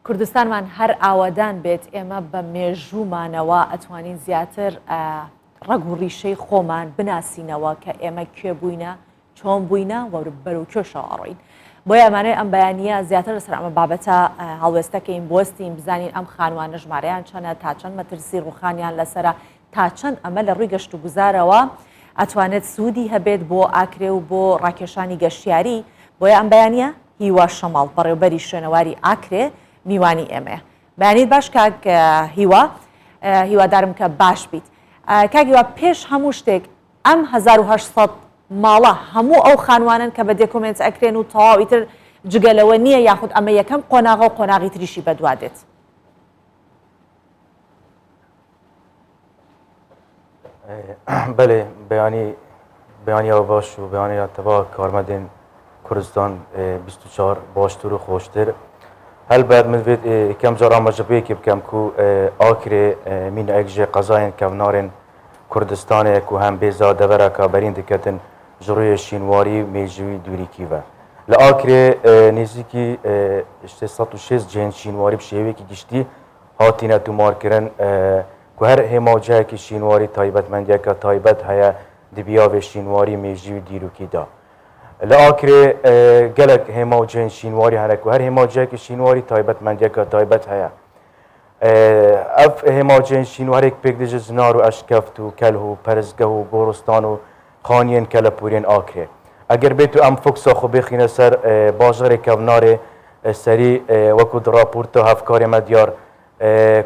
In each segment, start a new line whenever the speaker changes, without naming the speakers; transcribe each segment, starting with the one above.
کوردستانمان هەر ئاوادان بێت ئێمە بە مێژوومانەوە ئەتوانین زیاتر ڕەگ و ڕیشەی خۆمان بناسینەوە کە ئێمە کوێ بووینە چۆن بووینە و بەرەو کێشەوە ڕۆین. بۆیە ئەمانەی ئەم بەیانیە زیاتر لەسەر ئەمە بابەتە هەڵوێستەکەین بۆستین بزانین ئەم خانوانە ژمارەیان چەندە تا چەند مەترسی ڕوخانیان لەسرە تا چەند ئەمە لە ڕووی گەشت و گوزارەوە ئەتوانێت سوودی هەبێت بۆ ئاکرێ و بۆ ڕاکێشانی گەشتیاری. بۆیە ئەم بەیانیە هیوا شەماڵ بەڕێوەبەری شوێنەواری ئاکرێ میوانی ئێمەیە. بەیانیت باش کاک هیوادارم کە باش بیت. کاک هیوا پێش هەموو شتێک ئەم 1800 ماڵە هەموو ئەو خانوانن کە بە دێکۆمنت ئەکرێن و تەواو ئیتر جگەلەوە نییە یاخود ئەمە یەکەم قۆناغە و قۆناغی تریشی بەدوادێت.
بله بەیانیەوە باش و بەیانیەتەوە کارمەدێن کوردستان 24 باشتر و خۆشتر. هەلبەت من دوێت یەکەم جار ئاماژەپەیەکی بکەم کو ئاکرێ مینەیەکژێ قەزایên kevnarên Kurdistanê ku hem bêza devereka berîn diketin ji rûyê şînwarî mêjîwî dûrîkî ve. Li Akrê nêzîkî 106 cihên şînwarî bi şêwekî giştî hatîne tûmarkirin ku her hêmaceyekî şînwarî taybetmendiyeka taybet heye di biyavê şînwarî mêjîwî dîrokî da. Li Akrê gelek hêmaceyên şînwarî hene ku her hêmaceyekî şînwarî taybetmendiyeka taybet heye. Ev hêmaceyên şînwarêk pêk dije zinar û eşkeft û kelh û perezgeh û goristan û xaniyên kelepûrên Akrê. Eger bêt û em foksa xwe bixîne ser bajarê kevnarê serî wekû di raporta hevkarê me diyar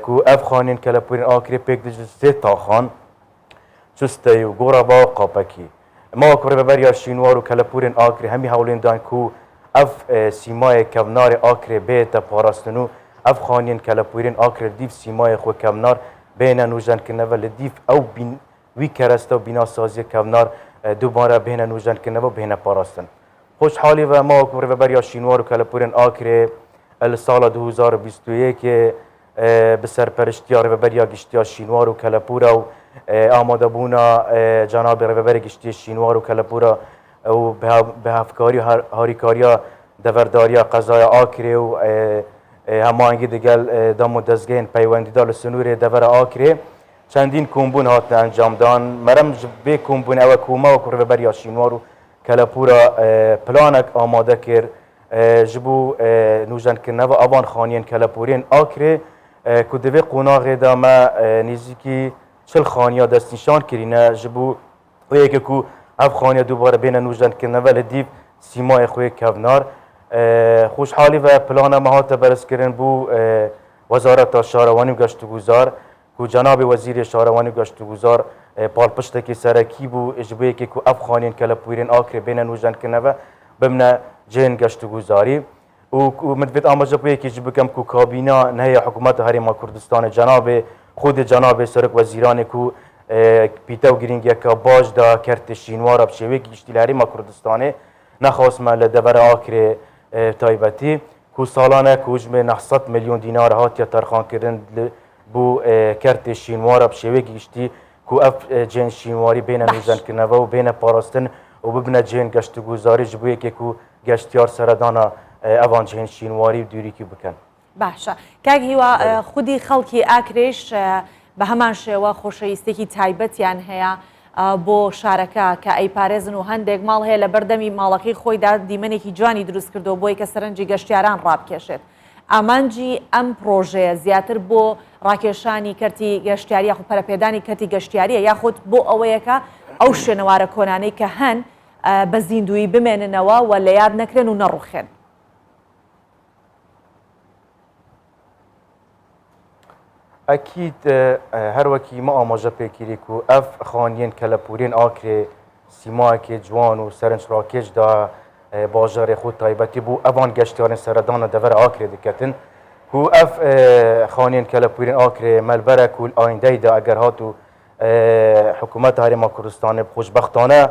ku ev xaniyên kelepûrên Akrê pêk dije sê taxan Çusteyê û Gorabağ û Qapekî. Ma wekû rêveberiya şînwar û kelepûrên Akrê hemî hewlên dan ku ev sîmayê kevnarê Akrê bête parastin û ev xaniyên kelepûrên Akrê dîv sîmayê xwe kevnar bêhne nûjenkirineve li dîv ew wî kereste û bînasaziyê kevnar dubare bêhne nûjenkirineve û bêhne parastin. Xweşhalî ve ma wekû rêveberiya şînwar û kelepûrên Akrê li sala 2021 bi serpereştiya rêveberiya giştiya şînwar û kelepûra û amadebûna cenabê rêveberê giştiyê şînwar û kelepûra û bi hevkarî harîkariya deverdariya qezaya Akrê û hemahengî digel dam û dezgehên peywendîdar li Sinûrê devera Akrê çendîn kombûn hatine encamdan. Merem ji vê kombûn ew ku ma wekû rêveberiya şînwar û kelepûra planek amade kir ji bo nûjenkirineva avan xaniyên kelepûrên Akrê ku di vê qonaxê de me nêzîkî 40 xaniya destnîşan kirîne ji bo wêyekê ku ev xaniya dubare bêhne nûjenkirineve li dîv sîmayê xwe kevnar. Xweşhalî ve plana me hate berezkirin bû Wezareta Şarewanî û Geştûguzar ku cenabê Wezîrê Şarewanî û Geştûguzar palpiştekî serekî bû ji bo yekê ku ev xaniyên kelepûrên Akrê bêhne nûjenkirineve bimne cihên geştûguzarî. û min divêt amajepeyekî jî bikim ku kabîna nehêya hikûmeta Herêma Kurdistanê cenabê xwedê cenabê Serok Wezîranê ku pîtew girîngiyeka baş da kertê şînwara bi şêwekî giştî li Herêma Kurdistanê nexwastme li devera Akrê taybetî ku salane ku ji me 900 milyon dînar hatiye terxankirin bû kertê şînwara bi şêwekî giştî ku ev cihên şînwarî bêhne nûjenkirineve û bêhne parastin û bibine cihên geştûguzarî ji bo yekê ku geştiyar seredana evan cihên şînwarî dûrîkî bikin.
باشە کاک هیوا خودی خەڵکی ئاکرێش بە هەمان شێوە خۆشەویستێکی تایبەتیان هەیە بۆ شارەکە کە ئەیپارێزن و هەندێک ماڵ هەیە لە بەردەمی ماڵەکەی خۆیدا دیمەنێکی جوانی دروست کردو بۆی کە سەرنجی گەشتیاران ڕابکێشێت. ئامانجی ئەم پرۆژەیە زیاتر بۆ ڕاکێشانی کەرتی گەشتیاری خو پەرەپێدانی کەرتی گەشتیاریە یاخود بۆ ئەوەیەکە ئەو شوێنەوارە کۆنانەی کە هەن بە زیندوی بمێننەوە و لە یاد نەکرێن و نەڕوخێن.
ئەکید هەر وەکی مە ئاماژە پێکیری و ئەف خانیên kelepûrên Akrê sîmayekê ciwan û serençrakêj da bajarê xwe taybetî bû evan geştyarên seredana devera Akrê diketin ku ev xaniyên kelepûrên Akrê melberek û ayîndeyê de eger hat û hikûmeta Herêma Kurdistanê xweşbextane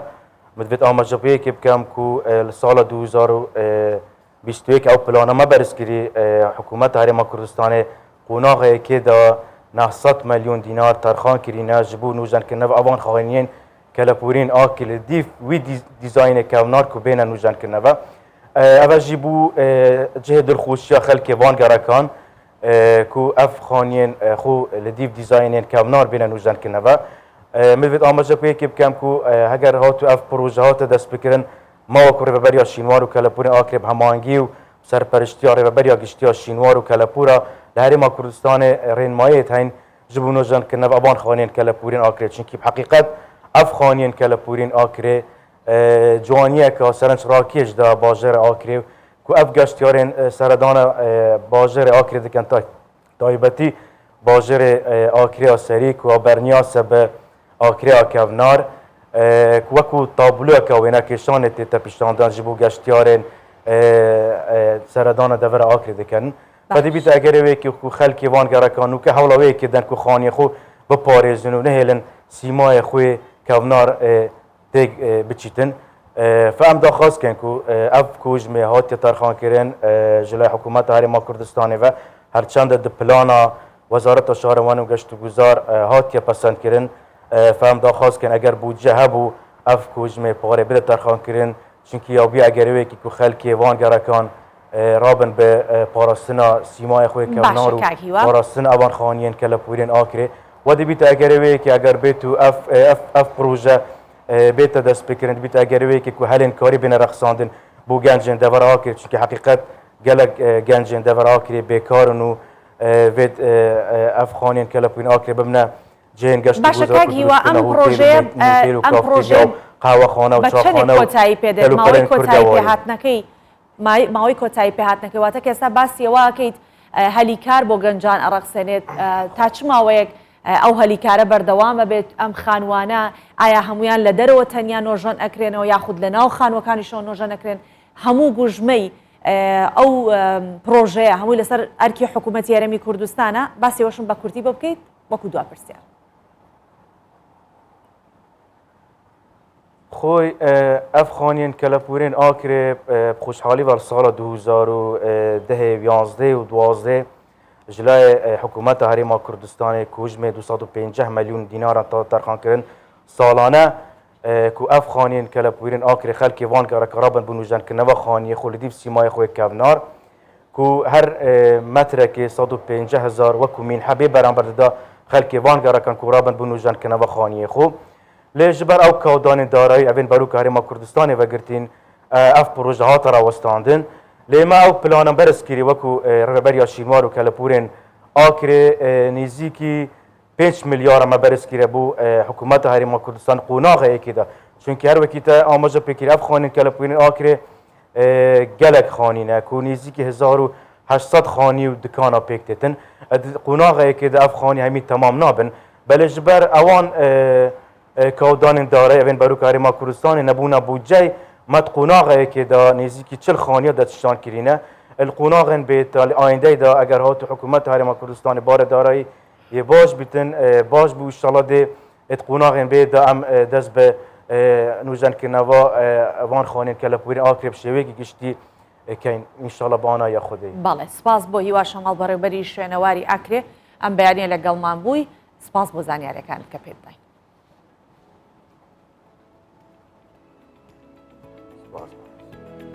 min divêt amajepeyekê bikim ku li sala 2021 ew plana me berskirî hikûmeta Herêma Kurdistanê qonaxeyekê da 900 milyon dînar terxan kirîne ji bo nûjenkirineva avan xaniyên kelepûrên Akrê li dîv wî dîzaynê kevnar ku bêhne nûjenkirineve. Ev jî bû cihê dilxweşiya xelkê van gerekan کو اف خانین خو لدیف دیزاینین کامنار بین نوجان کنوا ملوید آماجه کوی که بکم کو اگر هاتو اف پروژه هات دست بکرن ما و کوری بریا شینوار و کلپور آکرب همانگی و سرپرشتیار و بریا گشتیا شینوار و کلپورا لهری ما کردستان رین مایت هین جبو نوجان کنوا ابان خانین کلپورین آکره چونکی بحقیقت اف خانین کلپورین آکره جوانیه که سرنج راکیش دا باجر آکره کو اف گشتیارین سردان باجر آکره دکن تایبتی باجر آکره سری کو برنیا سب آکره کونار وەکو تابلوەکە وێنە کێشانێتی تەپیشتاندان ji بۆ گەشتیارên سەردانە دەڤرە ئاکرێ دەکەن بەدەبیت ئەگەرەوەیەکی و خەلکی وانگەڕەکان و کە هەوڵەوەیەکی دەن و خانیە خۆ بپارێزن و نهێلن سیمایە خوێ کەونار تێک بچیتن فەم داخوازکەن و ئەف کوژمێ هاتیە تەرخانکردن ji لای حکوومەتە هەرێما کوردستانê ve هەرچەندە di plana وەزارەتە شارەوان و گەشت و گوزار هاتیە پەسەندکردن فهم داخواست کن اگر بودجه هبو اف کوجمه پاره بده ترخان کرن چونکی یابی اگروی که خلکی وان گرکان رابن به پاراستنا سیمای خوی کونار و پاراستنا اوان خانیین کلپورین آکره و دی بیت اگروی که اگر بیتو اف پروژه بیت دست بکرند بیت اگروی که هلین کاری بین رقصاندن بو گنجین دور آکره چونکی حقیقت گلک گنجین دور آکره بیکارن و وید اف خانیین کلپورین آکره ببنه
باشە کاگیوە ئەم پرۆژێ
قاوەخانە و
چاخانە کۆتایی پێدێت ماوەی کۆتایی پێهاتنەکەی ماوەی کۆتایی پێهاتنەکەی واتە کە ئێستا باسیەوەکەیت هەلیکار بۆ گەنجان ئەڕەخسێنێت تا چ ماوەیەک ئەو هەلیکارە بەردەوامە بێت ئەم خانوانە ئایا هەمویان لە دەرەوە تەنیا نۆژەن ئەکرێنەوە یاخود لە ناو خانوەکانیشەوە نۆژەن ئەکرێن هەموو گوژمەی ئەو پرۆژەیە هەمووی لەسەر ئەرکی حکوومەتی هەرێمی کوردستانە باسیەوەشم بە کورتی بە بکەیت وەکو دوا پرسیار
خوی اف خانین کلپورین آکره خوشحالی ور سال 2010 11 و 12 جلای حکومت هریما کردستان کوجمه 250 میلیون دینار تا ترخان کردن سالانه کو اف خانین کلپورین آکره خلکی وان که رکرابن بنوجن که نو خانی خولدیف سیمای خوی کونار کو هر متر که 150,000 و کو مین حبی برانبر دا خلکی وان که رکن کو رابن بنوجن که نو خانی خوب لیش بر او کودان دارایی اوین برو که هریما کردستانی و گرتین اف پروژه ها را وستاندن لیما او پلانم برسکری وکو ربریا شینوار و کلپورین آکره نیزیکی 5 میلیارد ما برسکری بو حکومت هریما کردستان قوناغه یکی دا چونکه هر وکی تا آماجه پیکری اف خانین کلپورین آکره گلک خانینه کو نیزیکی 1800 خانی و دکانا پیکتتن قوناغه یکی دا اف خانی همی تمام نابن بلش بر اوان کودان داره اوین برو که هریما کردستان نبونا بودجه مد قوناغه که دا نزدیکی 40 خانیه دستشان کرینه القوناغن به آینده دا اگر هاتو حکومت هریما کردستان بار دارایی یه باش بیتن باش بو انشالله ده ات قوناغن به دا ام دست به نوزن که نوا وان خانین کلپوری آکرب شوی که گشتی که انشالله بانا یا خودی
بله سپاس بو هیوا شمال برای بری شوینواری اکره ام بیانیه لگل من بوی سپاس بو زانیاره کانت که پیدای